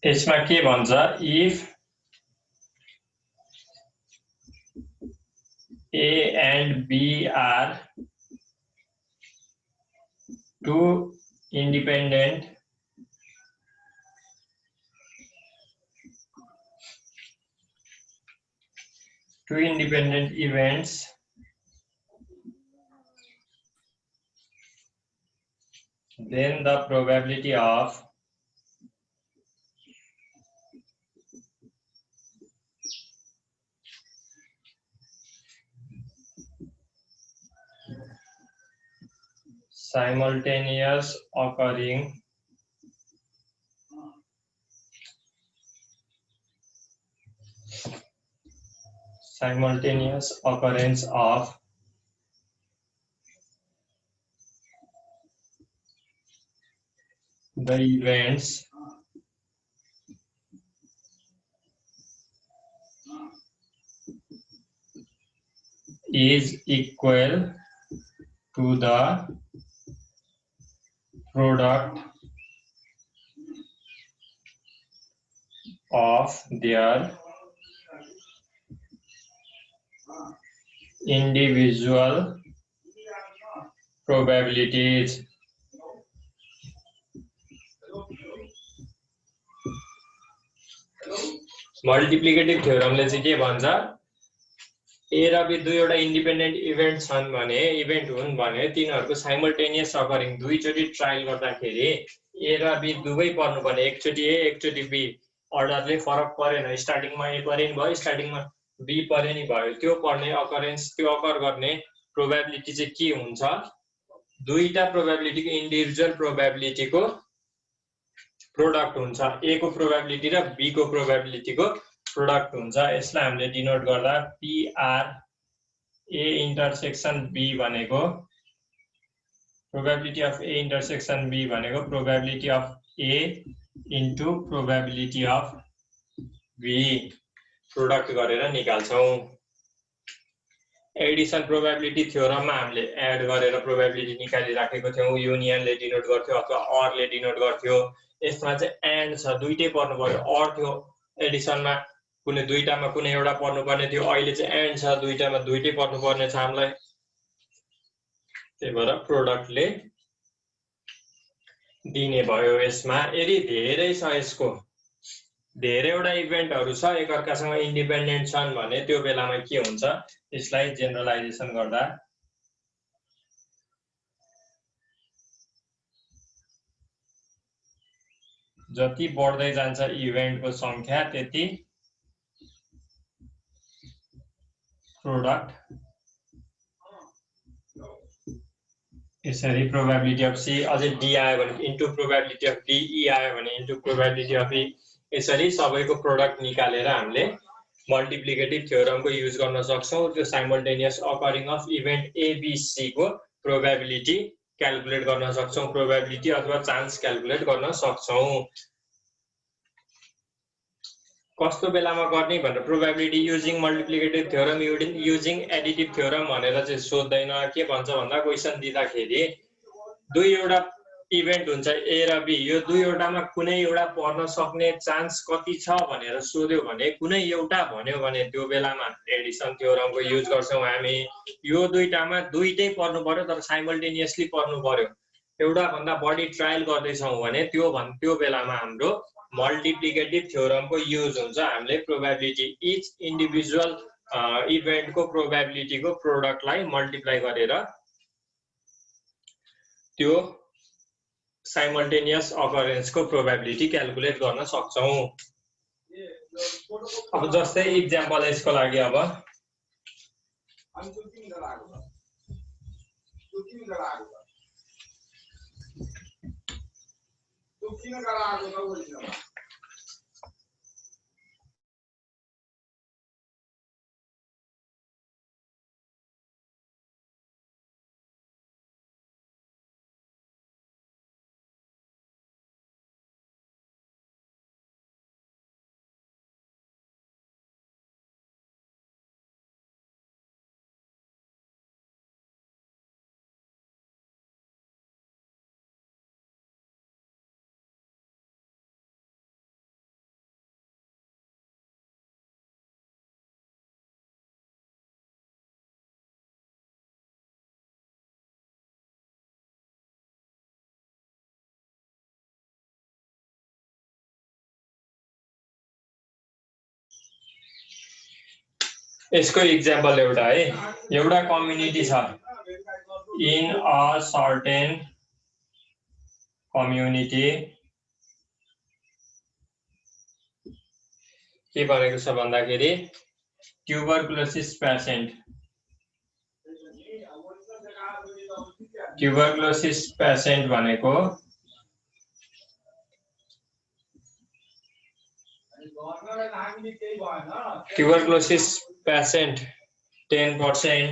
यसमा के भन्छ, if A and B are two independent events, then the probability of simultaneous occurrence of the events is equal to the product of their individual probabilities. Multiplicative थ्योरमले चाहिँ के भन्छ, ए र be दुईवटा independent event छन् भने, इभेन्ट हुन् भने तिनीहरूको साइमल्टेनियस अकरिङ दुईचोटि ट्रायल गर्दाखेरि ए र बी दुवै पर्नुपर्ने, एकचोटि ए एकचोटि बी, अर्डरले फरक परेन, स्टार्टिङमा ए परे नि भयो, स्टार्टिङमा बी परे नि भयो, त्यो पर्ने अकरेन्स, त्यो अकर गर्ने प्रोबेबिलिटी चाहिँ के हुन्छ, दुईटा प्रोबेबिलिटीको इन्डिभिजुअल प्रोबेबिलिटीको प्रोडक्ट हुन्छ, ए को प्रोबेबिलिटी र बी को प्रोबेबिलिटीको प्रोडक्ट हुन्छ। यसलाई हामीले डिनोट गर्दा पीआर ए इन्टरसेक्सन बी भनेको probability of A intersection B भनेको probability of A into probability of B product गरेर निकाल्छौं। एडिसन प्रोबेबिलिटी थ्योरममा हामीले एड गरेर प्रोबेबिलिटी निकालिराखेको थियौं, युनियनले डिनोट गर्थ्यो अथवा अरले डिनोट गर्थ्यो। यसमा चाहिँ एन्ड छ, दुईटै पर्नु पर्यो, अर थियो एडिसनमा कुनै दुईटामा कुनै एउटा पर्नुपर्ने थियो, अहिले चाहिँ एन्ड छ, दुईटामा दुईटै पर्नुपर्ने छ हामीलाई, त्यही भएर प्रोडक्टले दिने भयो। यसमा यदि धेरै छ, यसको धेरैवटा इभेन्टहरु छ एकअर्कासँग इन्डिपेन्डेन्ट छन् भने त्यो बेलामा के हुन्छ, यसलाई जेनरलाइजेसन गर्दा जति बढ्दै जान्छ इभेन्टको संख्या त्यति प्रोडक्ट, यसरी प्रोबेबिलिटी अफ सी अझै डी आयो भने इन्टु प्रोबेबिलिटी अफ डी, ई आयो भने इन्टु प्रोबेबिलिटी अफ ई, यसरी सबैको प्रोडक्ट निकालेर हामीले मल्टिप्लिकेटिभ थ्योरमको युज गर्न सक्छौं। त्यो simultaneous occurring of event ABC को प्रोबेबिलिटी क्याल्कुलेट गर्न सक्छौं, प्रोबेबिलिटी अथवा चान्स क्याल्कुलेट गर्न सक्छौं। कस्तो बेलामा गर्ने भनेर probability using multiplicative theorem using additive theorem भनेर चाहिँ सोध्दैन। के भन्छ भन्दा क्वेशन दिँदाखेरि दुईवटा इभेन्ट हुन्छ ए र बी, यो दुईवटामा कुनै एउटा पर्न सक्ने चान्स कति छ भनेर सोध्यो भने कुनै एउटा भन्यो भने त्यो बेलामा एडिसन थ्योरमको युज गर्छौं हामी। यो दुईटामा दुईटै पर्नु पर्यो तर साइमल्टेनियसली पर्नु पर्यो, एउटा भन्दा बढी ट्रायल गर्दैछौं भने त्यो बेलामा हाम्रो मल्टिप्लिकेटिभ थ्योरमको युज हुन्छ। हामीले प्रोबेबिलिटी इच इन्डिभिजुअल इभेन्टको प्रोबेबिलिटीको प्रोडक्टलाई मल्टिप्लाई गरेर त्यो साइमल्टेनियस अकरेन्सको प्रोबेबिलिटी क्याल्कुलेट गर्न सक्छौं। अब जस्तै इक्जाम्पल यसको लागि अब यसको इक्जाम्पल एउटा है, एउटा कम्युनिटी छ, इन अ सर्टेन कम्युनिटी के भनेको छ भन्दाखेरि ट्युबरकुलोसिस पेसेन्ट भनेको ट्युबरकुलोसिस पेसेन्ट 10%,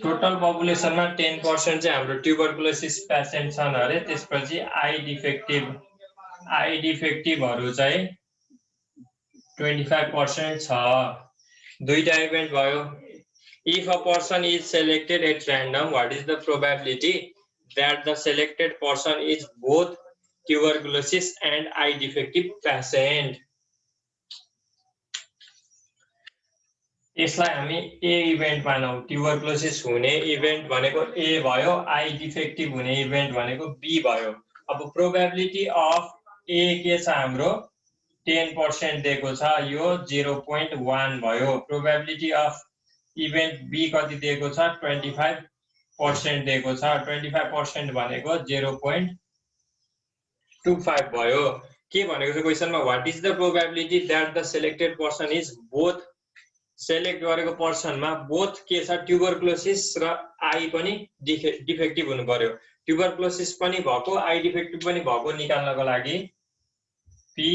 टोटल पपुलेसनमा 10% चाहिँ हाम्रो ट्युबरकुलोसिस पेसेन्ट छन् अरे। त्यसपछि आई डिफेक्टिभहरू चाहिँ 25% छ। दुईटा इभेन्ट भयो। If a person is selected at random, what is the probability that the selected person is both tuberculosis and I defective patient? यसलाई हामी ए इभेन्ट मानौ। ट्युबरकुलोसिस हुने इभेन्ट भनेको ए भयो, आई डिफेक्टिभ हुने इभेन्ट भनेको बी भयो। अब प्रोबेबिलिटी अफ ए के छ हाम्रो 10% दिएको छ, यो 0.1 भयो। प्रोबेबिलिटी अफ इभेन्ट बी कति दिएको छ 25% दिएको छ। 25% भनेको 0.25 भयो। के भनेको छ क्वेसनमा, what is the probability that the selected person is both, select गरेको पर्सनमा बोथ के छ ट्युबरकुलोसिस र आई पनि डिफेक्टिभ हुनु पर्यो। ट्युबरकुलोसिस पनि भएको आई डिफेक्टिभ पनि भएको निकाल्नको लागि P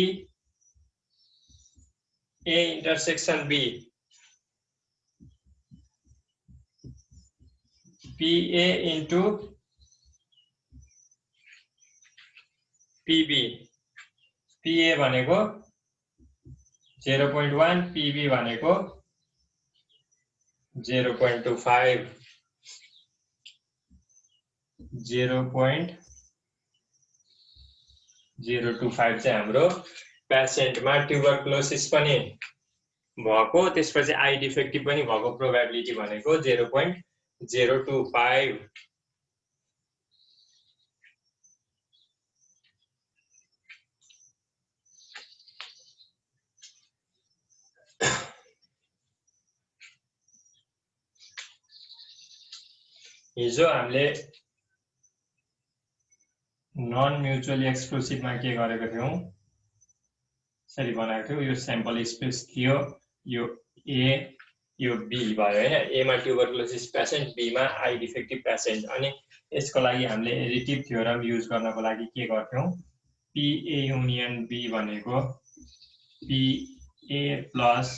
A intersection B, PA into PB, PA भनेको 0.1, PB भनेको 0.25, 0.025 चाहिँ हाम्रो पेसेन्टमा ट्युबरकुलोसिस पनि भएको, त्यसपछि आई डिफेक्टिभ पनि भएको प्रोबेबिलिटी भनेको 0.025। हिजो हामीले नन म्युचुअली एक्सक्लुसिभमा के गरेको थियौं, यसरी बनाएको थियौं। यो स्याम्पल स्पेस थियो, यो ए यो बी भयो हैन। ए मा ट्युबरकुलोसिस पेसेन्ट, बी मा आई डिफेक्टिभ पेसेन्ट। अनि यसको लागि हामीले एडिटिभ थ्योरम युज गर्नको लागि के गर्थ्यौं, पी ए युनियन बी भनेको P A plus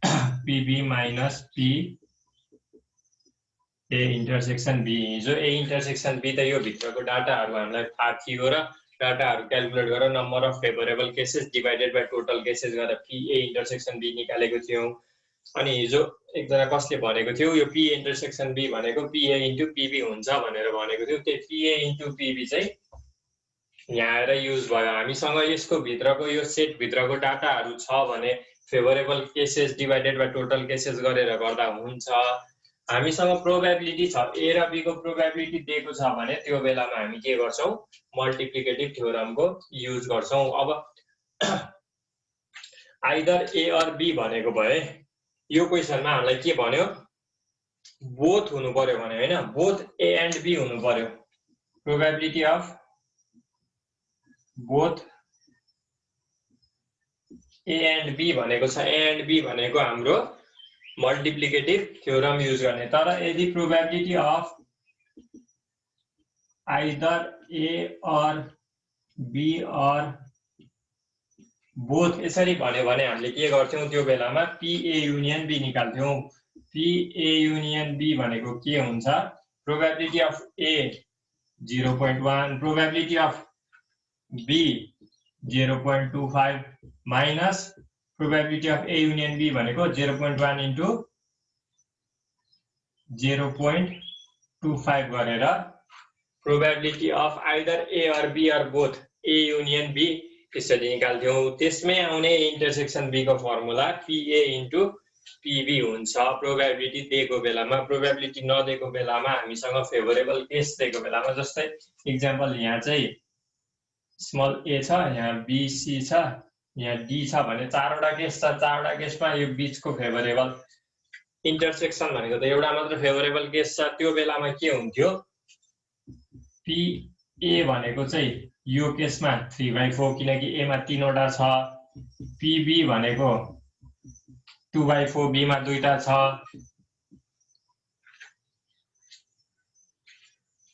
PB minus P A intersection B. हिजो ए इन्टरसेक्सन बी त यो भित्रको डाटाहरु हामीलाई थाहा थियो र डाटाहरु क्याल्कुलेट गरेर number of favourable cases divided by total cases गरेर पी ए इन्टरसेक्सन बी निकालेको थियौं। अनि हिजो एकजना कसले भनेको थियो यो पी इन्टरसेक्सन बी भनेको पी ए इन्टु पीबी हुन्छ भनेर भनेको थियो। त्यो पी ए इन्टु पीबी चाहिँ यहाँ आएर युज भयो। हामीसँग यसको भित्रको यो सेट भित्रको डाटाहरु छ भने favourable cases divided by total cases गरेर गर्दा हुन्छ। हामीसँग प्रोबेबिलिटी छ, ए र बी को प्रोबेबिलिटी दिएको छ भने त्यो बेलामा हामी के गर्छौं, मल्टिप्लिकेटिभ थ्योरमको युज गर्छौं। अब आइदर ए अर बी भनेको भए यो क्वेशनमा हामीलाई के भन्यो, बोथ हुनु पर्यो भने हैन, बोथ ए एन्ड बी हुनु पर्यो। Probability of both A and B भनेको छ। ए एन्ड बी भनेको हाम्रो मल्टिप्लिकेटिभ थ्योरम युज गर्ने। तर यदि probability of either A or B or both यसरी भन्यो भने हामीले के गर्थ्यौं, त्यो बेलामा पी ए युनियन बी निकाल्थ्यौं। पी ए युनियन बी भनेको के हुन्छ, probability of A 0.1, probability of B 0.25 minus probability of A union B भनेको 0.1 इन्टु 0.25 गरेर probability of either A or B or both A union B त्यसरी निकाल्थ्यौं। त्यसमै आउने इन्टरसेक्सन बी को फर्मुला पीए इन्टु पीबी हुन्छ प्रोबेबिलिटी दिएको बेलामा। प्रोबेबिलिटी नदिएको बेलामा हामीसँग फेभरेबल केस दिएको बेलामा, जस्तै इक्जाम्पल यहाँ चाहिँ स्मल ए छ, यहाँ बीसी छ, यहाँ डी छ भने चारवटा केस छ, चारवटा केसमा यो बीचको फेभरेबल इन्टरसेक्सन भनेको त एउटा मात्र फेभरेबल केस छ, त्यो बेलामा के हुन्थ्यो पी ए भनेको चाहिँ यो केसमा 3/4 किनकि ए मा 3वटा छ, पीबी भनेको 2/4 बी मा 2टा छ,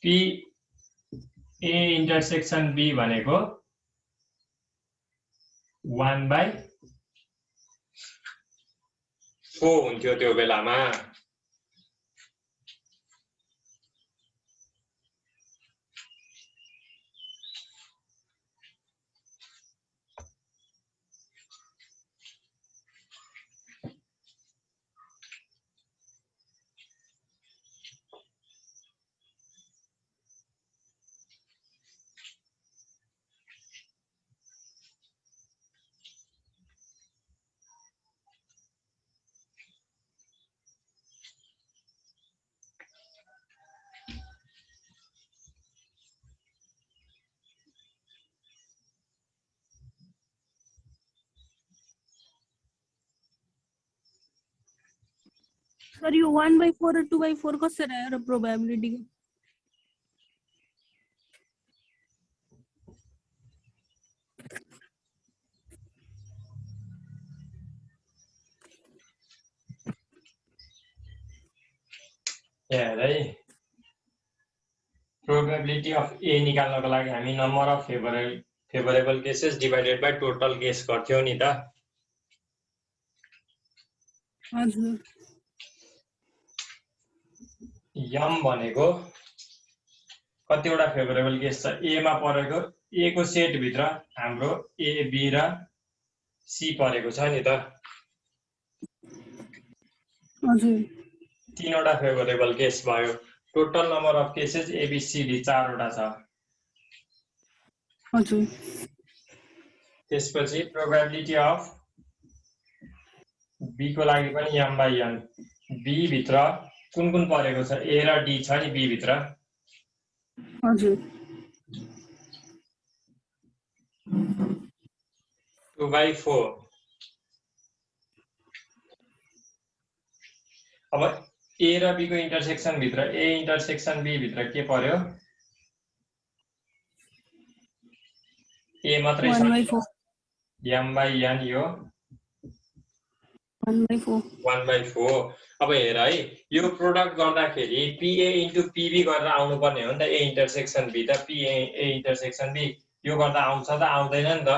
पी ए इन्टरसेक्सन बी भनेको 1/4 हुन्थ्यो त्यो बेलामा। सर यो 1/4 र 2/4 कसरी आयो र प्रोबेबिलिटी? हेर है, प्रोबेबिलिटी अफ ए निकाल्नको लागि हामी number of favourable cases divided by total case गर्थ्यौ नि त। हजुर। यम भनेको कतिवटा फेभरेबल केस छ ए मा परेको, ए को सेट भित्र हाम्रो ए बी र सी परेको छ नि त। हजुर। 3वटा फेभरेबल केस भयो, total number of cases A B C D 4वटा छ। हजुर। त्यसपछि प्रोबेबिलिटी अफ बी को लागि पनि m by n, बी भित्र कुन कुन परेको छ, ए र डी छ नि बी भित्र। हजुर। 2/4। अब ए र बी को इन्टरसेक्सन भित्र, ए इन्टरसेक्सन बी भित्र के पर्यो, ए मात्रै छ, 1/4 m by n यो 1/4। अब हेर है, यो प्रोडक्ट गर्दाखेरि पीए इन्टु पीबी गरेर आउनु पर्ने हो नि त, ए इन्टरसेक्सन बी त पीए ए इन्टरसेक्सन बी, यो गर्दा आउँछ त आउँदैन नि त।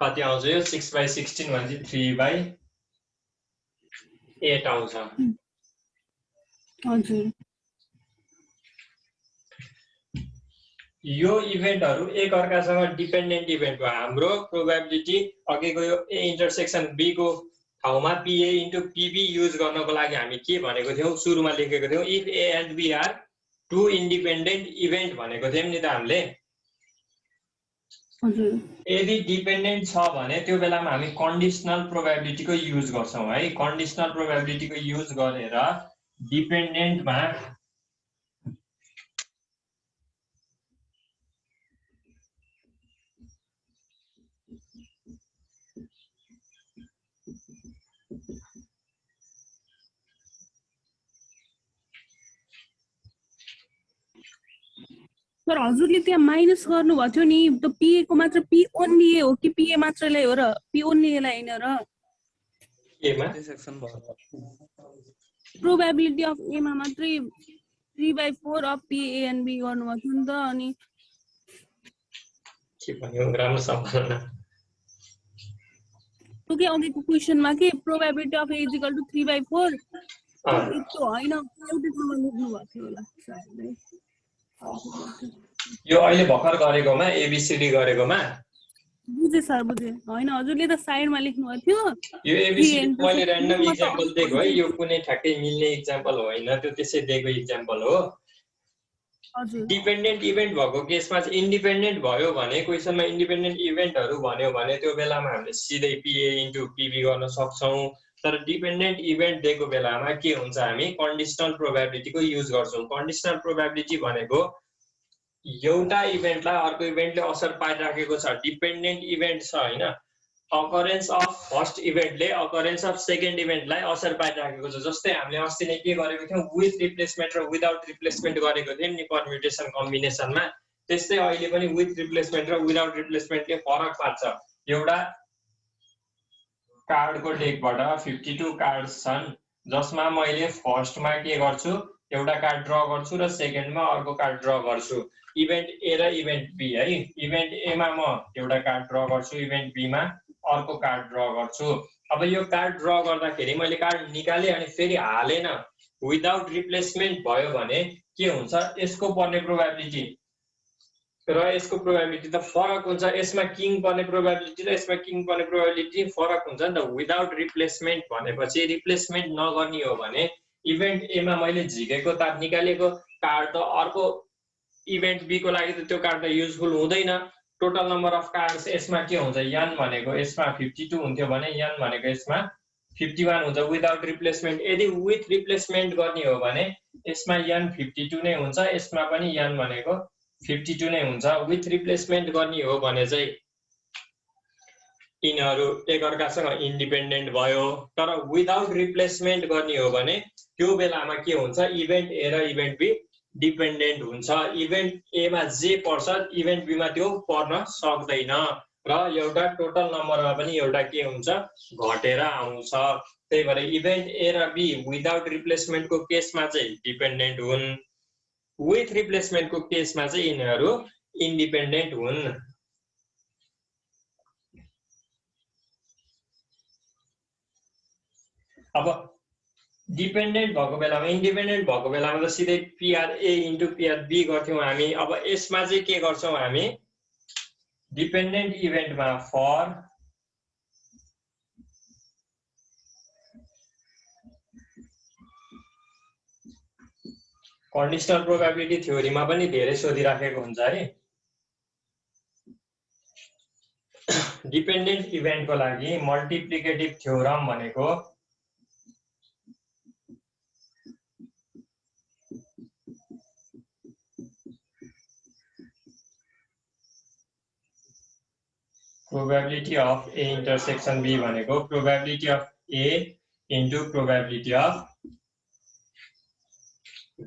कति आउँछ यो 6/16 भनेपछि 3/8 आउँछ। हजुर। यो इभेन्टहरु एक अर्कासँग डिपेन्डेन्ट इभेन्ट हो। हाम्रो प्रोबेबिलिटी अघिको यो ए इन्टरसेक्सन बी को ठाउँमा पीए इन्टु पीबी युज गर्नको लागि हामी के भनेको थियौं, सुरुमा लेखेको थियौं if A and B are two independent event भनेको थियौं नि त हामीले। यदि डिपेन्डेन्ट छ भने त्यो बेलामा हामी कन्डिसनल प्रोबेबिलिटी को युज गर्छौं है। कन्डिसनल प्रोबेबिलिटी को युज गरेर डिपेन्डेन्टमा सर हजुरले त्यहाँ माइनस गर्नु भएको थियो नि, त पीए को मात्र पी ओन्ली ए हो कि पीए मात्रलाई हो र पी ओन्ली ए लाई हैन र? ए मा प्रोबेबिलिटी अफ ए मा मात्रै 3/4 of P A and B गर्नु भएको थियो नि त। अनि के भन्यो राम्रो सम्झना तो के अघिको क्वेशनमा के probability of A is equal to 3/4 त्यो हैन, एउटैसँग लेख्नु भएको थियो होला सायदै। यो अहिले भर्खर गरेकोमा एबीसीडी गरेकोमा बुझे सर, बुझे। हैन हजुरले त साइडमा लेख्नु भएको थियो। यो एबीसीडी मैले र्यान्डम एक्जाम्पल दिएको है, यो कुनै ठ्याक्कै मिल्ने एक्जाम्पल होइन, त्यो त्यसै दिएको एक्जाम्पल हो। हजुर। डिपेन्डेन्ट इभेन्ट भएको केसमा चाहिँ इन्डिपेन्डेन्ट भयो भने, क्वेशनमा इन्डिपेन्डेन्ट इभेन्टहरु भन्यो भने त्यो बेलामा हामीले सिधै पीए इन्टु पीबी गर्न सक्छौं। तर डिपेन्डेन्ट इभेन्ट दिएको बेलामा के हुन्छ, हामी कन्डिसनल प्रोबेबिलिटी को युज गर्छौं। कन्डिसनल प्रोबेबिलिटी भनेको एउटा इभेन्टलाई अर्को इभेन्टले असर पारिराखेको छ, डिपेन्डेन्ट इभेन्ट छ हैन। अकरेन्स अफ फर्स्ट इभेन्टले अकरेन्स अफ सेकेन्ड इभेन्टलाई असर पारिराखेको छ। जस्तै हामीले अस्ति नै के गरेको थियौँ, विथ रिप्लेसमेन्ट र विदाउट रिप्लेसमेन्ट गरेको थियौँ नि परम्युटेसन कम्बिनेसनमा, त्यस्तै अहिले पनि विथ रिप्लेसमेन्ट र विदाउट रिप्लेसमेन्टले फरक पार्छ। एउटा कार्डको डेकबाट 52 कार्ड्स छन्, जसमा मैले फर्स्टमा के गर्छु, एउटा कार्ड ड्र गर्छु र सेकेन्डमा अर्को कार्ड ड्र गर्छु। इभेन्ट ए र इभेन्ट बी है। इभेन्ट ए मा म एउटा कार्ड ड्र गर्छु, इभेन्ट बी मा अर्को कार्ड ड्र गर्छु। अब यो कार्ड ड्र गर्दाखेरि मैले कार्ड निकाले अनि फेरि हालेन, विदाउट रिप्लेसमेन्ट भयो भने के हुन्छ, यसको पर्ने प्रोबेबिलिटी र यसको प्रोबेबिलिटी त फरक हुन्छ। यसमा किङ पर्ने प्रोबेबिलिटी र यसमा किङ पर्ने प्रोबेबिलिटी फरक हुन्छ नि त। विदाउट रिप्लेसमेन्ट भनेपछि रिप्लेसमेन्ट नगर्ने हो भने इभेन्ट ए मा मैले झिकेको तार निकालेको कार्ड त अर्को इभेन्ट बी को लागि त त्यो कार्ड त युजफुल हुँदैन। टोटल नम्बर अफ कार्ड्स यसमा के हुन्छ, n भनेको यसमा 52 हुन्थ्यो भने n भनेको यसमा 51 हुन्छ विदाउट रिप्लेसमेन्ट। यदि विथ रिप्लेसमेन्ट गर्ने हो भने यसमा n 52 नै हुन्छ, यसमा पनि n भनेको 52 नै हुन्छ। विथ रिप्लेसमेन्ट गर्ने हो भने चाहिँ यिनीहरू एकअर्कासँग इन्डिपेन्डेन्ट भयो। तर विदाउट रिप्लेसमेन्ट गर्ने हो भने त्यो बेलामा के हुन्छ, इभेन्ट ए र इभेन्ट बी डिपेन्डेन्ट हुन्छ। इभेन्ट ए मा जे पर्छ इभेन्ट बी मा त्यो पर्न सक्दैन र एउटा टोटल नम्बरमा पनि एउटा के हुन्छ, घटेर आउँछ। त्यही भएर इभेन्ट ए र बी विदाउट रिप्लेसमेन्टको केसमा चाहिँ डिपेन्डेन्ट हुन्, विथ रिप्लेसमेन्टको केसमा चाहिँ यिनीहरू इन्डिपेन्डेन्ट हुन्। अब डिपेन्डेन्ट भएको बेलामा, इन्डिपेन्डेन्ट भएको बेलामा त सिधै PR A into PR B गर्थ्यौँ हामी। अब यसमा चाहिँ के गर्छौँ हामी, डिपेन्डेन्ट इभेन्टमा फर कन्डिसनल प्रोबेबिलिटी थ्योरीमा पनि धेरै सोधिराखेको हुन्छ है। डिपेन्डेन्ट इभेन्टको लागि मल्टिप्लिकेटिभ थ्योरम भनेको probability of A intersection B भनेको probability of A into probability of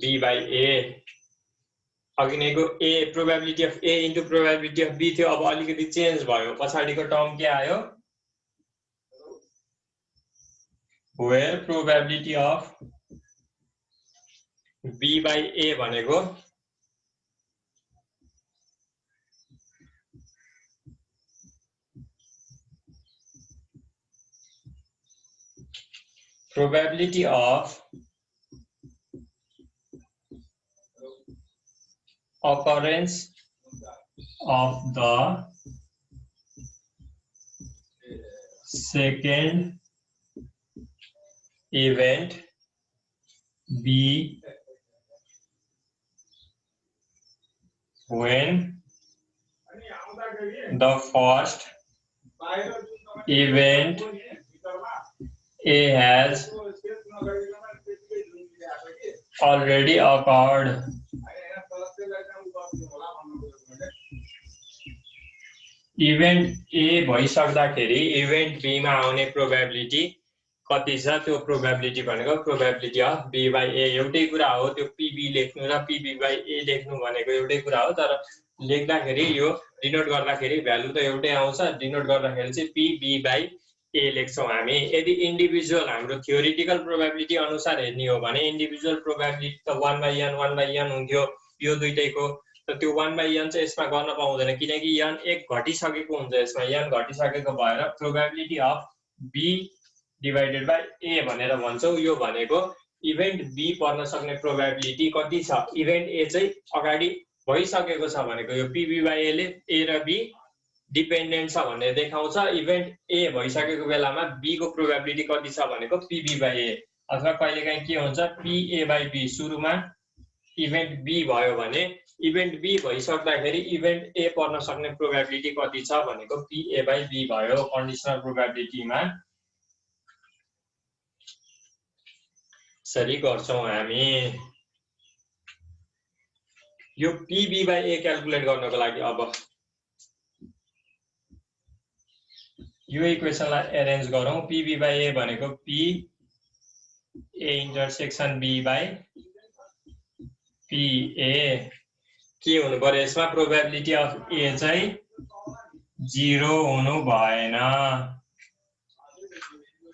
B by A. अघि नैको A probability of A into probability of B थियो, अब अलिकति चेन्ज भयो। पछाडिको टर्म के आयो, where probability of B by ए भनेको probability of occurrence of the second event B when the first event A has already occurred. Event A भइसक्दाखेरि event B मा आउने प्रोबेबिलिटी कति छ, त्यो प्रोबेबिलिटी भनेको probability of B by A. एउटै कुरा हो, त्यो पीबी लेख्नु र पीबी बाई ए लेख्नु भनेको एउटै कुरा हो, तर लेख्दाखेरि यो डिनोट गर्दाखेरि भ्यालु त एउटै आउँछ। डिनोट गर्दाखेरि चाहिँ पीबी बाई ए लेख्छौँ हामी। यदि इन्डिभिजुअल हाम्रो थ्योरिटिकल प्रोबेबिलिटी अनुसार हेर्ने हो भने इन्डिभिजुअल प्रोबेबिलिटी त 1/n हुन्थ्यो यो दुईटैको, त त्यो 1/n चाहिँ यसमा गर्न पाउँदैन किनकि n एक घटिसकेको हुन्छ। यसमा n घटिसकेको भएर probability of B divided by A भनेर भन्छौँ। यो भनेको इभेन्ट बी पर्न सक्ने प्रोबेबिलिटी कति छ, इभेन्ट ए चाहिँ अगाडि भइसकेको छ भनेको यो पीबी बाई ए ले ए र बी डिपेन्डेन्ट छ भनेर देखाउँछ। इभेन्ट ए भइसकेको बेलामा बी को प्रोबेबिलिटी कति छ भनेको पीबी बाई ए, अथवा कहिलेकाहीँ के हुन्छ पीए बाई बी। सुरुमा इभेन्ट बी भयो भने इभेन्ट बी भइसक्दाखेरि इभेन्ट ए पर्न सक्ने प्रोबेबिलिटी कति छ भनेको पीए बाई बी भयो कन्डिसनल प्रोबेबिलिटीमा। यसरी गर्छौँ हामी। यो PB/A क्याल्कुलेट गर्नको लागि अब यो इक्वेसनलाई एरेन्ज गरौँ। PB/A भनेको P A इन्टरसेक्सन B/PA के हुनु पर्यो यसमा प्रोबेबिलिटी अफ A चाहिँ 0 हुनु भएन।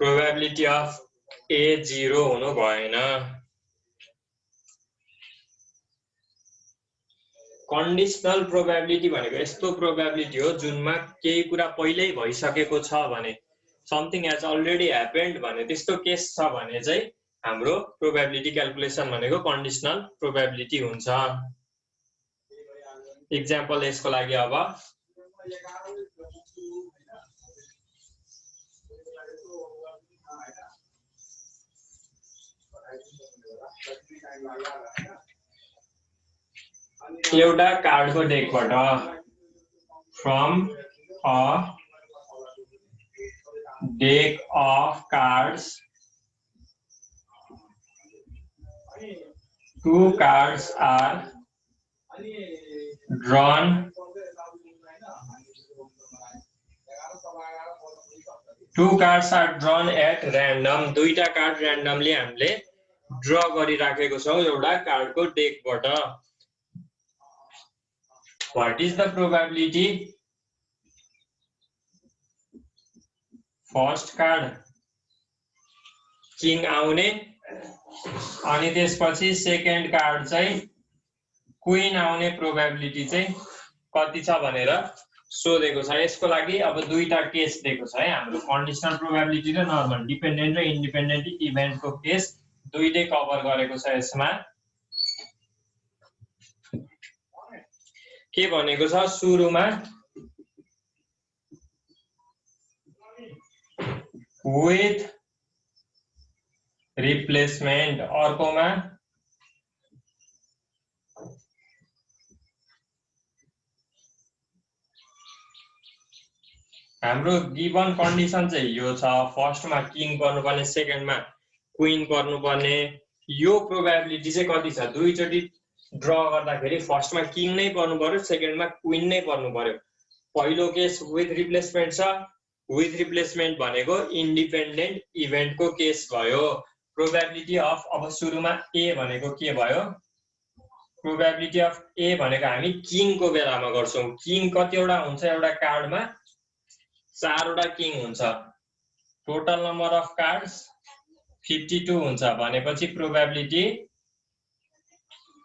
प्रोबेबिलिटी अफ A 0 हुनु भएन। कन्डिसनल प्रोबेबिलिटी भनेको यस्तो प्रोबेबिलिटी हो जुनमा केही कुरा पहिल्यै भइसकेको छ भने, समथिङ हेज अलरेडी ह्यापेन्ड भने, त्यस्तो केस छ भने चाहिँ हाम्रो प्रोबेबिलिटी क्याल्कुलेसन भनेको कन्डिसनल प्रोबेबिलिटी हुन्छ। इक्जाम्पल यसको लागि अब एउटा कार्डको डेकबाट from a deck of cards 2 cards are drawn at random। दुईटा कार्ड र्यान्डमली हामीले ड्र गरिराखेको छौं एउटा कार्डको डेकबाट। What is the probability? First card king आउने अनि त्यसपछि सेकेन्ड कार्ड चाहिँ क्वीन आउने प्रोबेबिलिटी चाहिँ कति छ भनेर सोधेको छ। यसको लागि अब दुईटा केस दिएको छ है हाम्रो, कन्डिसनल प्रोबेबिलिटी र नर्मल डिपेन्डेन्ट र इन्डिपेन्डेन्ट इभेन्टको केस दुईटै कभर गरेको छ यसमा। के भनेको छ सुरुमा विथ रिप्लेसमेन्ट, अर्कोमा हाम्रो गिवन कन्डिसन चाहिँ यो छ। फर्स्टमा किङ पर्नुपर्ने, सेकेन्डमा क्वीन पर्नुपर्ने। यो प्रोबेबिलिटी चाहिँ कति छ? दुईचोटि ड्र गर्दाखेरि फर्स्टमा किङ नै पर्नु पर्यो, सेकेन्डमा क्वीन नै पर्नु पर्यो। पहिलो केस विथ रिप्लेसमेन्ट छ। विथ रिप्लेसमेन्ट भनेको इन्डिपेन्डेन्ट इभेन्टको केस भयो। प्रोबेबिलिटी अफ अब सुरुमा ए भनेको के भयो? प्रोबेबिलिटी अफ ए भनेको हामी किङको बेलामा गर्छौं। किङ कतिवटा हुन्छ एउटा कार्डमा? 4 वटा किङ हुन्छ। टोटल नम्बर अफ कार्ड्स 52 हुन्छ भनेपछि प्रोबेबिलिटी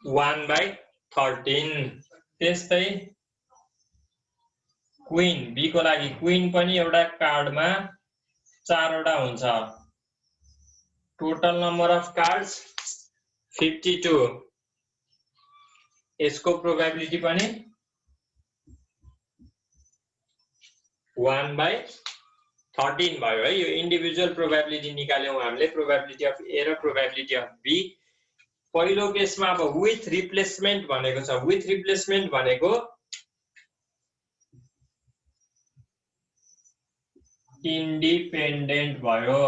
1/13। त्यस्तै क्वीन बी को लागि क्वीन पनि एउटा कार्डमा 4 वटा हुन्छ। Total number of cards 52। यसको प्रोबेबिलिटी पनि 1/13 भयो है। यो इन्डिभिजुअल प्रोबेबिलिटी निकाल्यौं हामीले, प्रोबेबिलिटी अफ ए र प्रोबेबिलिटी अफ बी। पहिलो केसमा अब विथ रिप्लेसमेन्ट भनेको छ। विथ रिप्लेसमेन्ट भनेको इन्डिपेन्डेन्ट भयो।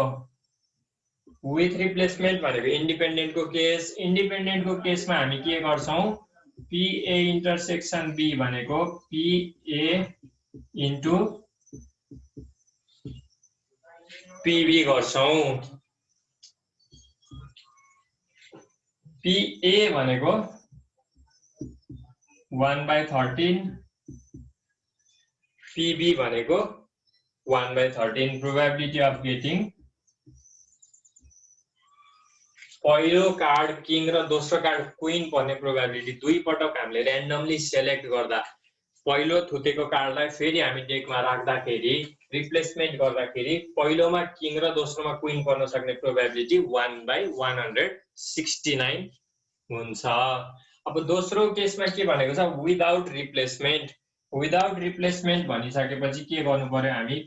विथ रिप्लेसमेन्ट भनेको इन्डिपेन्डेन्टको केस। इन्डिपेन्डेन्टको केसमा हामी के गर्छौं? PA इन्टरसेक्सन B भनेको PA इन्टु PB गर्छौं। PA भनेको 1/13, PB भनेको 1/13। प्रोबेबिलिटी अफ गेटिङ पहिलो कार्ड किङ र दोस्रो कार्ड क्वीन पर्ने प्रोबेबिलिटी दुई पटक हामीले र्यान्डमली सेलेक्ट गर्दा पहिलो थुतेको कार्डलाई फेरि हामी डेकमा राख्दाखेरि रिप्लेसमेन्ट गर्दाखेरि पहिलोमा किङ र दोस्रोमा क्वीन पर्न सक्ने प्रोबेबिलिटी 1/169 हुन्छ। अब दोस्रो केसमा के भनेको छ? Without replacement. विदाउट रिप्लेसमेन्ट भनिसकेपछि के गर्नु पर्यो हामी?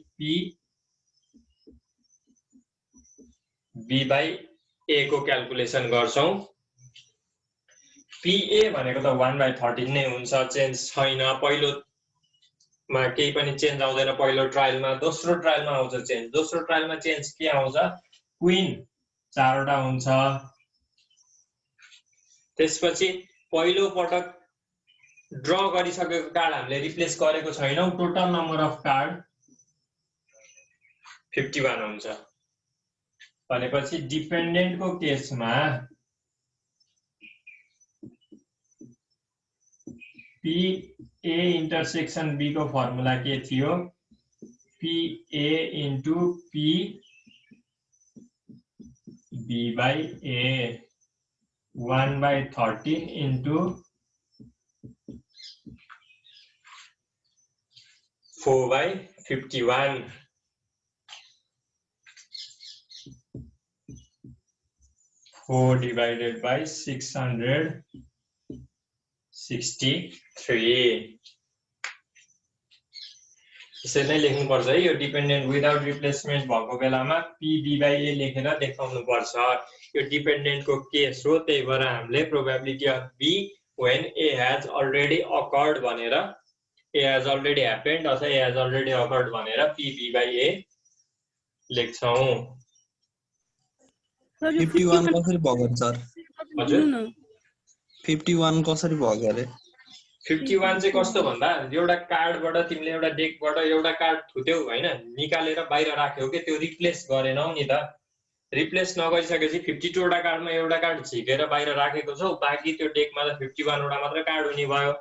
PB/A को क्याल्कुलेसन गर्छौं। PA भनेको त 1/13 नै हुन्छ, चेन्ज छैन। पहिलोमा केही पनि चेन्ज आउँदैन पहिलो ट्रायलमा। दोस्रो ट्रायलमा आउँछ चेन्ज। दोस्रो ट्रायलमा चेन्ज के आउँछ? क्वीन 4 वटा हुन्छ। त्यसपछि पहिलो पटक ड्र गरिसकेको कार्ड हामीले रिप्लेस गरेको छैनौं टोटल नम्बर अफ कार्ड 51 हुन्छ भनेपछि डिपेन्डेन्टको केसमा पी ए इन्टरसेक्सन बी को फर्मुला के थियो P A into P B by A 1/13 into 4/51 4 divided by 663 यसरी नै लेख्नुपर्छ है यो डिपेन्डेन्ट विदाउट रिप्लेसमेन्ट भएको बेलामा पी बी बाई ए लेखेर देखाउनु पर्छ यो डिपेन्डेन्टको केस हो त्यही भएर हामीले probability of B when A has already occurred भनेर ए हैज अलरेडी ह्यापेन्ड अथवा ए हैज अलरेडी अकर्ड भनेर पी बी बाई ए लेख्छौं 51 कसरी भएको सर हजुर 51 कसरी भएको रे 51 चाहिँ कस्तो भन्दा एउटा कार्डबाट तिमीले एउटा डेकबाट एउटा कार्ड थुत्यौ हैन निकालेर बाहिर राख्यौ के त्यो रिप्लेस गरेनौ नि त रिप्लेस नगरिसकेपछि 52 वटा कार्डमा एउटा कार्ड झिकेर बाहिर राखेको छौ बाँकी त्यो डेकमा त 51 वटा मात्र कार्ड हुने भयो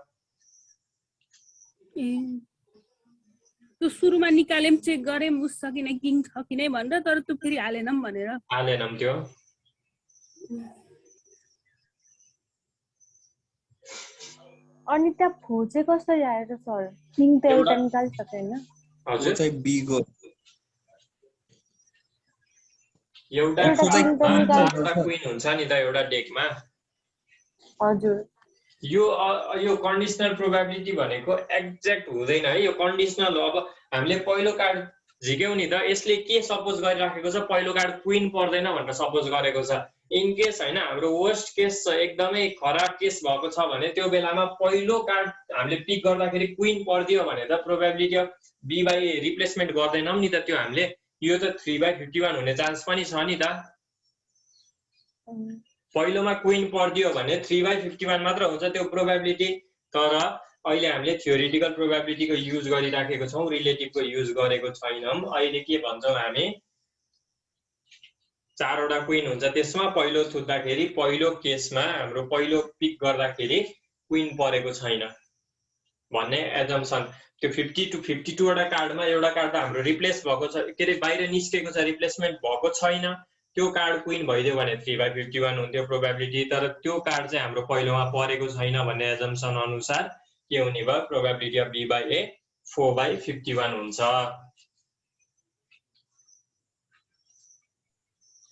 त्यो सुरुमा निकालेम चेक गरेम उस सकिन किङ छ कि नै भनेर तर त्यो फेरि हालेनम भनेर हालेनम त्यो अनि त्यहाँ फो चाहिँ कसरी आयो त सर किङ त एउटा निकालिसकेन हजुर चाहिँ बी को एउटा क्वीन हुन्छ नि त एउटा डेकमा हजुर यो कन्डिसनल प्रोबेबिलिटी भनेको एक्ज्याक्ट हुँदैन है यो कन्डिसनल हो अब हामीले पहिलो कार्ड झिक्यौ नि त यसले के सपोज गरिराखेको छ पहिलो कार्ड क्वीन पर्दैन भनेर सपोज गरेको छ इन केस हैन हाम्रो वर्स्ट केस छ एकदमै खराब केस भएको छ भने त्यो बेलामा पहिलो कार्ड हामीले पिक गर्दाखेरि क्वीन पर्दियो भने त probability of B by A replacement गर्दैनौं नि त त्यो हामीले यो त 3/51 हुने चान्स पनि छ नि त पहिलोमा क्वीन पर्दियो भने 3/51 मात्र हुन्छ त्यो प्रोबेबिलिटी तर अहिले हामीले थ्योरेटिकल प्रोबेबिलिटीको युज गरिराखेको छौं रिलेटिभको युज गरेको छैनौं अहिले के भन्छौं हामी 4 वटा क्वीन हुन्छ त्यसमा पहिलो थुत्दाखेरि पहिलो केसमा हाम्रो पहिलो पिक गर्दाखेरि क्वीन परेको छैन भन्ने एजम्पसन त्यो 50 to 52 वटा कार्डमा एउटा कार्ड त हाम्रो रिप्लेस भएको छ के रे बाहिर निस्केको छ रिप्लेसमेन्ट भएको छैन त्यो कार्ड क्वीन भइदियो भने 3/51 हुन्थ्यो प्रोबेबिलिटी तर त्यो कार्ड चाहिँ हाम्रो पहिलोमा परेको छैन भन्ने एजम्पसन अनुसार के हुने भयो probability of B by A 4/51 हुन्छ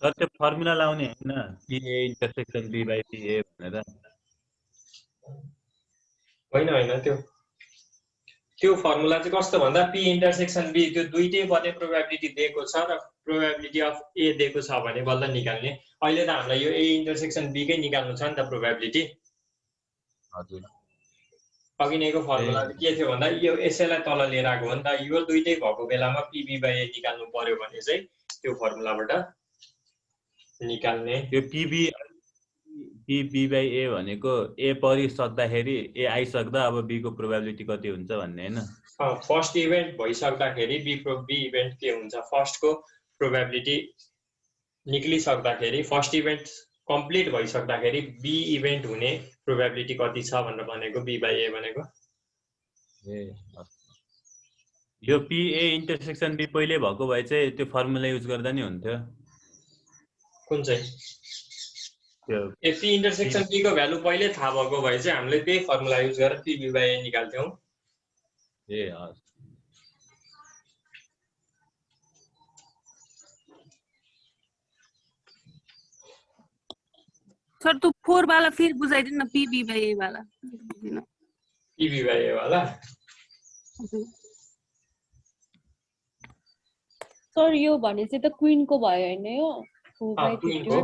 सर त्यो फर्मुला लाउने हैन P A intersection B by P A भनेर होइन त्यो फर्मुला चाहिँ कस्तो भन्दा पी इन्टरसेक्सन बी त्यो दुईटै पर्ने प्रोबेबिलिटी दिएको छ र प्रोबेबिलिटी अफ ए दिएको छ भने बल्ल निकाल्ने अहिले त हामीलाई यो ए इन्टरसेक्सन बी कै निकाल्नु छ नि त प्रोबेबिलिटी हजुर अघि नैको फर्मुला के थियो भन्दा यो यसैलाई तल लिएर आएको हो नि त यो दुईटै भएको बेलामा पी बी बाई ए निकाल्नु पर्यो भने चाहिँ त्यो फर्मुलाबाट निकाल्ने यो पी बी बाई ए भनेको ए परिसक्दाखेरि ए आइसक्दा अब बी को प्रोबेबिलिटी कति हुन्छ भन्ने हैन फर्स्ट इभेन्ट भइसक्दाखेरि बी इभेन्ट के हुन्छ फर्स्टको प्रोबेबिलिटी निक्लिसक्दाखेरि फर्स्ट इभेन्ट कम्प्लिट भइसक्दाखेरि बी इभेन्ट हुने प्रोबेबिलिटी कति छ भनेर भनेको बी बाई ए भनेको यो पी ए इन्टरसेक्सन बी पहिले भएको भए चाहिँ त्यो फर्मुला युज गर्दा नि हुन्थ्यो कुन चाहिँ ए पी इन्टरसेक्सन बी को भ्यालु पहिले थाहा भएको भए चाहिँ हामीले त्यही फर्मुला युज गरेर पी बी बाई ए निकाल्थ्यौं ए हस् सर तो 4 वाला फिर बुझाइदिनु न पी बी बाई ए वाला पी बी बाई ए वाला सर यो भने चाहिँ त क्वीन को भयो हैन यो क्वीनको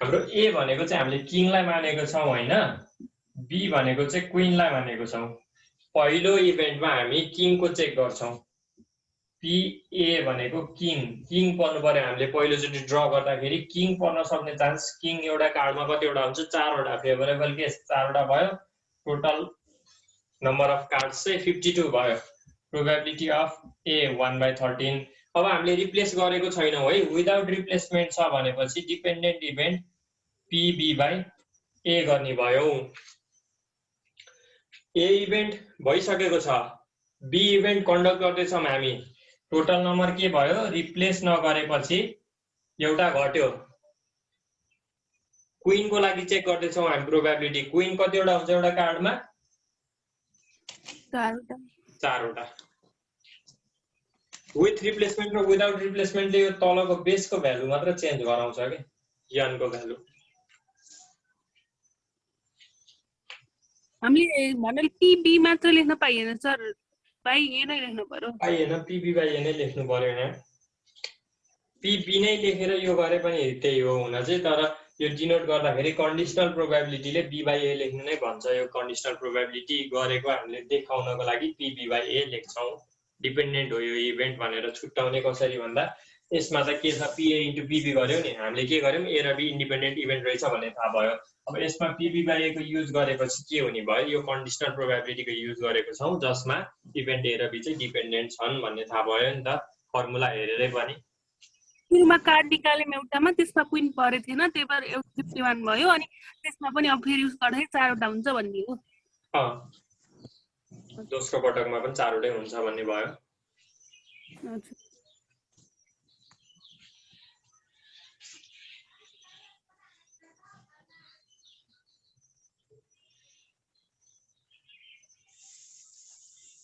हाम्रो ए भनेको चाहिँ हामीले किङलाई मानेको छौं हैन बी भनेको चाहिँ क्वीनलाई मानेको छौं पहिलो इभेन्टमा हामी किङको चेक गर्छौं पी ए भनेको किङ पर्नु पर्यो हामीले पहिलोचोटि ड्र गर्दाखेरि किङ पर्न सक्ने चान्स किङ एउटा कार्डमा कतिवटा हुन्छ 4 वटा फेभरेबल केस 4 वटा भयो टोटल नम्बर अफ कार्ड्स चाहिँ 52 भयो। प्रोबेबिलिटी अफ ए 1/13। अब हामीले रिप्लेस गरेको छैनौँ है, विदाउट रिप्लेसमेन्ट छ भनेपछि डिपेन्डेन्ट इभेन्ट PB/A गर्ने भयो। ए इभेन्ट भइसकेको छ, बी इभेन्ट कन्डक्ट गर्दैछौँ हामी। टोटल नम्बर के भयो, रिप्लेस नगरेपछि एउटा घट्यो। क्वीनको लागि चेक गर्दैछौँ हामी प्रोबेबिलिटी। क्वीन कतिवटा हुन्छ एउटा कार्डमा? 4वटा। विथ रिप्लेसमेन्ट र विदाउट रिप्लेसमेन्टले यो तलको बेसको भ्यालु मात्र चेन्ज गराउँछ के यनको भ्यालु। हामीले भन्नाले PB मात्र लेख्न पाइएन सर, बाइ ए नै लेख्नु पर्यो। पाइएन, PB/A नै लेख्नु पर्यो यहाँ। PB नै लेखेर यो गरे पनि त्यही हो हुन चाहिँ, तर यो डिनोट गर्दाखेरि कन्डिसनल प्रोबेबिलिटीले B/A लेख्नु नै भन्छ। यो कन्डिसनल प्रोबेबिलिटी गरेको हामीले देखाउनको लागि PB/A लेख्छौँ। डिपेन्डेन्ट हो यो इभेन्ट भनेर छुट्याउने कसरी भन्दा यसमा त के छ, PA/PB गर्यो नि हामीले, के गर्यौँ A र B इन्डिपेन्डेन्ट इभेन्ट रहेछ भन्ने थाहा भयो। अब यसमा PB/A को युज गरेपछि के हुने भयो, यो कन्डिसनल प्रोबेबिलिटीको युज गरेको छौँ जसमा इभेन्ट A र B चाहिँ डिपेन्डेन्ट छन् भन्ने थाहा भयो नि त फर्मुला हेरेरै पनि। सुरुमा कार्ड निकाल्यौँ एउटामा, त्यसमा क्वीन परे थिएन, त्यही भएर 51 भयो। अनि त्यसमा पनि अब फेरि युज गर्दाखेरि 4वटा हुन्छ भन्ने हो। दोस्रो पटकमा पनि 4वटै हुन्छ भन्ने भयो।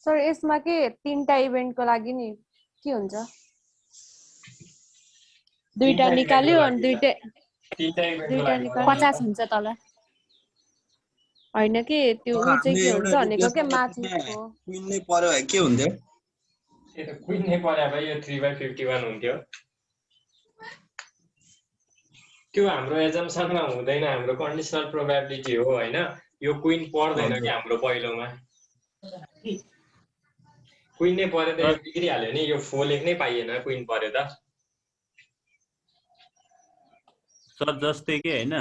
सर यसमा के 3टा इभेन्टको लागि नि के हुन्छ? 2टा निकाल्यो अनि 2टा 50 हुन्छ तल। हैन के त्यो उ चाहिँ के हुन्छ भनेको के माथिको क्वीन नै पर्यो भए के हुन्थ्यो? ए त क्वीन नै पर्या भए यो 3/51 हुन्थ्यो। त्यो हाम्रो एजम्पसनमा हुँदैन, हाम्रो कन्डिसनल प्रोबेबिलिटी हो हैन। यो क्वीन पर्दैन कि हाम्रो पहिलोमा। क्वीन नै परे त यो बिग्रिहाल्यो नि, यो 4 लेख्नै पाइएन क्वीन परे त। सर जस्तै के हैन,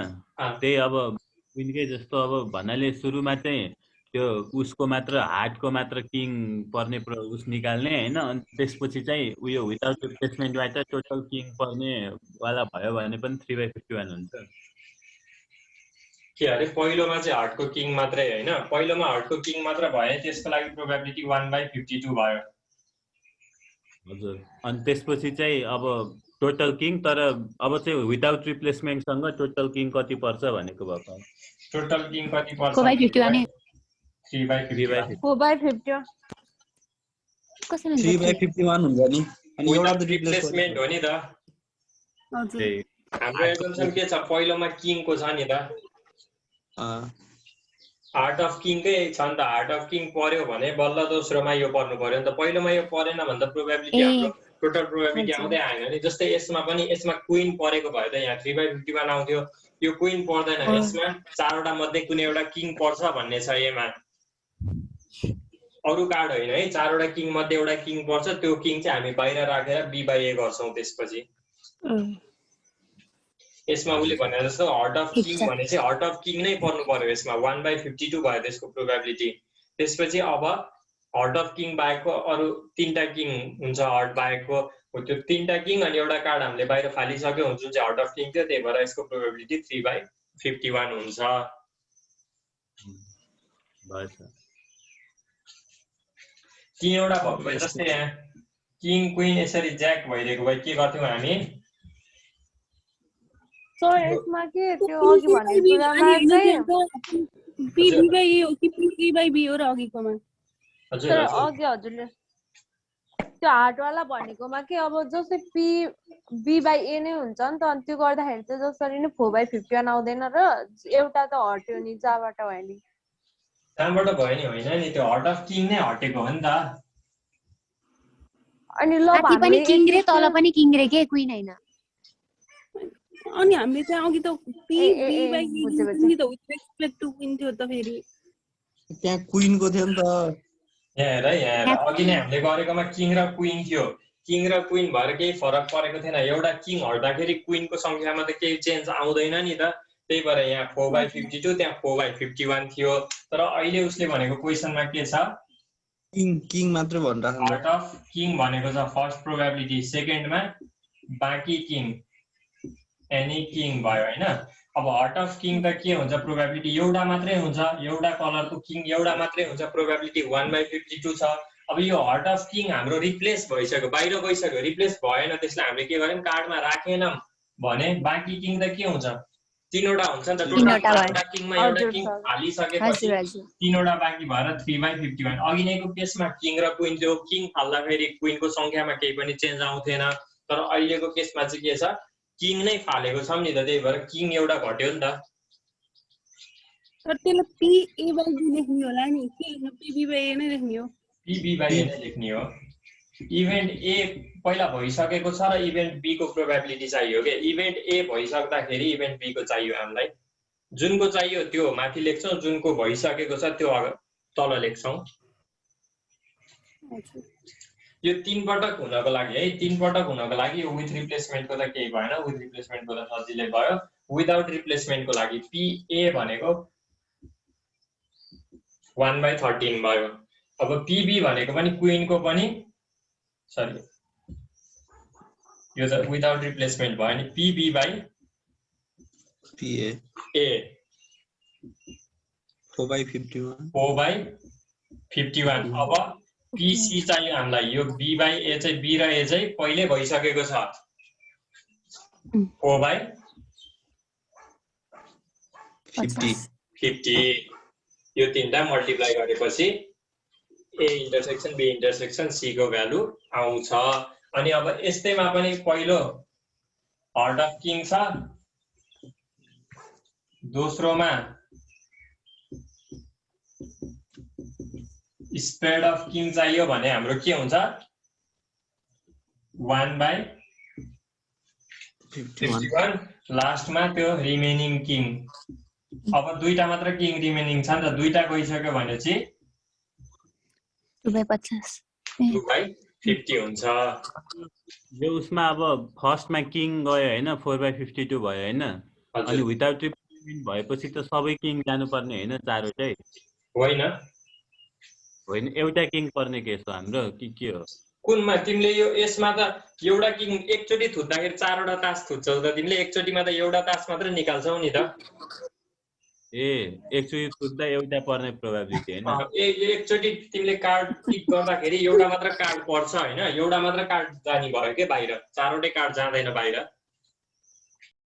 त्यही अब क्वीनकै जस्तो अब भन्नाले सुरुमा चाहिँ त्यो उसको मात्र हार्टको मात्र किङ पर्ने उस निकाल्ने हैन, अनि त्यसपछि चाहिँ उयो विदाउट रिप्लेसमेन्टबाट टोटल किङ पर्ने वाला भयो भने पनि 3/51 हुन्छ। के अरे पहिलोमा चाहिँ हार्टको किङ मात्रै हैन, पहिलोमा हार्टको किङ मात्र भए त्यसको लागि प्रोबेबिलिटी 1/52 भयो। हजुर, अनि त्यसपछि चाहिँ अब टोटल किङ, तर अब चाहिँ विदाउट रिप्लेसमेन्टसँग टोटल किङ कति पर्छ भनेको भयो। टोटल किङ कति पर्छ? 4/51 4/50 कसरी 3/51 हुन्छ नि। अनि एउटा विदाउट रिप्लेसमेन्ट हो नि त। हजुर, हाम्रो एजम्पसन के छ, पहिलोमा किङको छ नि त। हार्ट अफ किङकै छ नि त। हार्ट अफ किङ पर्यो भने बल्ल दोस्रोमा यो पर्नु पर्यो नि त। पहिलोमा यो परेन भने त प्रोबेबिलिटी हाम्रो टोटल प्रोबेबिलिटी आउँदै आएन नि। जस्तै यसमा पनि यसमा क्वीन परेको भए त यहाँ 3/51 आउँथ्यो। यो क्वीन पर्दैन, यसमा 4वटा मध्ये कुनै एउटा किङ पर्छ भन्ने छ एमा। अरु कार्ड होइन है, 4वटा किङ मध्ये एउटा किङ पर्छ, त्यो किङ चाहिँ हामी बाहिर राखेर B/A गर्छौं। त्यसपछि यसमा उले भने जस्तो हार्ट अफ किङ भने चाहिँ हार्ट अफ किङ नै पर्नु पर्यो यसमा। 1/52 भयो त्यसको प्रोबेबिलिटी। त्यसपछि अब हार्ट अफ किङ बाहेकको अरु 3टा किङ हुन्छ, हार्ट बाहेकको त्यो 3टा किङ अनि एउटा कार्ड हामीले बाहिर फालिसक्यौं जुन चाहिँ हार्ट अफ किङ थियो, त्यही भएर यसको प्रोबेबिलिटी 3/51 हुन्छ। तीनवटा भयो। जस्तै यहाँ किङ क्वीन यसरी ज्याक भइरहेको भए के गर्थ्यौं हामी? सर यसमा के त्यो अघि भनेको कुरामा चाहिँ PB/A हो कि PA/B हो र अघिकोमा? हजुर सर अघि हजुरले त्यो हार्टवाला भनेकोमा के अब जस्तै B/A नै हुन्छ नि त। अनि त्यो गर्दाखेरि चाहिँ जसरी नै 4/51 आउँदैन र एउटा त हट्यो नि, जहाँबाट भयो नि। जहाँबाट भयो नि होइन नि, त्यो हार्ट अफ किङ नै हटेको हो नि त। अनि ल माथि पनि किङ रे तल पनि किङ रे के क्वीन हैन। अनि हामीले चाहिँ अघि त PB/A नि त विथ रेस्पेक्ट टु क्वीन थियो त। फेरि त्यहाँ क्वीनको थियो नि त। यहाँ हेर यहाँ अघि नै हामीले गरेकोमा किङ र क्वीन थियो। किङ र क्वीन भएर केही फरक परेको थिएन। एउटा किङ हट्दाखेरि क्वीनको संख्यामा त केही चेन्ज आउँदैन नि त। त्यही भएर यहाँ 4/52 त्यहाँ 4/51 थियो। तर अहिले उसले भनेको क्वेसनमा के छ किङ मात्र भनिरहेको छ। हार्ट अफ किङ भनेको छ फर्स्ट प्रोबेबिलिटी, सेकेन्डमा बाँकी किङ एनी किङ भयो हैन। अब हार्ट अफ किङ त के हुन्छ प्रोबेबिलिटी एउटा मात्रै हुन्छ, एउटा कलरको किङ एउटा मात्रै हुन्छ, प्रोबेबिलिटी 1/52 छ। अब यो हार्ट अफ किङ हाम्रो रिप्लेस भइसक्यो, बाहिर गइसक्यो, रिप्लेस भएन, त्यसलाई हामीले के गर्यौं कार्डमा राखेनौं भने बाँकी किङ त के हुन्छ तीनवटा हुन्छ नि त। टोटल किङमा एउटा किङ फालिसकेपछि तीनवटा बाँकी भएर 3/51। अघि नैको केसमा किङ र क्वीन थियो, किङ फाल्दाखेरि क्वीनको संख्यामा केही पनि चेन्ज आउँथेन, तर अहिलेको केसमा चाहिँ के छ किङ नै फालेको छौं नि त, त्यही भएर किङ एउटा घट्यो नि त। तर त्यसलाई PA/B लेख्ने होला नि, के लेख्नु PB/A नै लेख्ने हो, PB/A नै लेख्ने हो। इभेन्ट ए पहिला भइसकेको छ र इभेन्ट बी को प्रोबेबिलिटी चाहियो के। इभेन्ट ए भइसक्दाखेरि इभेन्ट बी को चाहियो हामीलाई, जुनको चाहियो त्यो माथि लेख्छौं, जुनको भइसकेको छ त्यो तल लेख्छौं। यो 3 पटक हुनको लागि है, 3 पटक हुनको लागि यो विथ रिप्लेसमेन्टको त केही भएन, विथ रिप्लेसमेन्टको त सजिलै भयो। विदाउट रिप्लेसमेन्टको लागि PA भनेको 1/13 भयो। अब PB भनेको पनि क्वीनको पनि सरी यो त विदाउट रिप्लेसमेन्ट भयो नि, PB/A 4/51। अब PC चाहियो हामीलाई, यो B/A चाहिँ B र A चाहिँ पहिले भइसकेको छ 4/50। यो तीनटा मल्टिप्लाई गरेपछि A intersection B intersection C को भ्यालु आउँछ। अनि अब यस्तैमा पनि पहिलो हार्ट अफ किङ छ, दोस्रोमा स्प्रेड अफ किङ चाहियो भने हाम्रो के हुन्छ 1/51, लास्टमा त्यो रिमेनिङ किङ। अब दुईटा मात्र किङ रिमेनिङ छ नि त, दुईटा गइसक्यो भने चाहिँ 2/50 हुन्छ। यो उसमा अब फर्स्टमा किङ गयो हैन, 4/52 भयो हैन, अनि विदाउट रिप्लेसमेन्ट भएपछि त सबै किङ जानुपर्ने हैन, चारवटै होइन एउटा किङ पर्ने केस हो हाम्रो कि के हो? कुनमा तिमीले यो यसमा त एउटा किङ एकचोटी थुत्दाखेरि 4वटा तास थुच्छौ त, तिमीले एकचोटीमा त एउटा तास मात्र निकाल्छौ नि त। एकचोटी थुत्दा एउटा पर्ने प्रोबेबिलिटी हैन। एकचोटी तिमीले कार्ड टिक गर्दाखेरि एउटा मात्र कार्ड पर्छ हैन, एउटा मात्र कार्ड जाने भयो के बाहिर, 4वटै कार्ड जाँदैन बाहिर।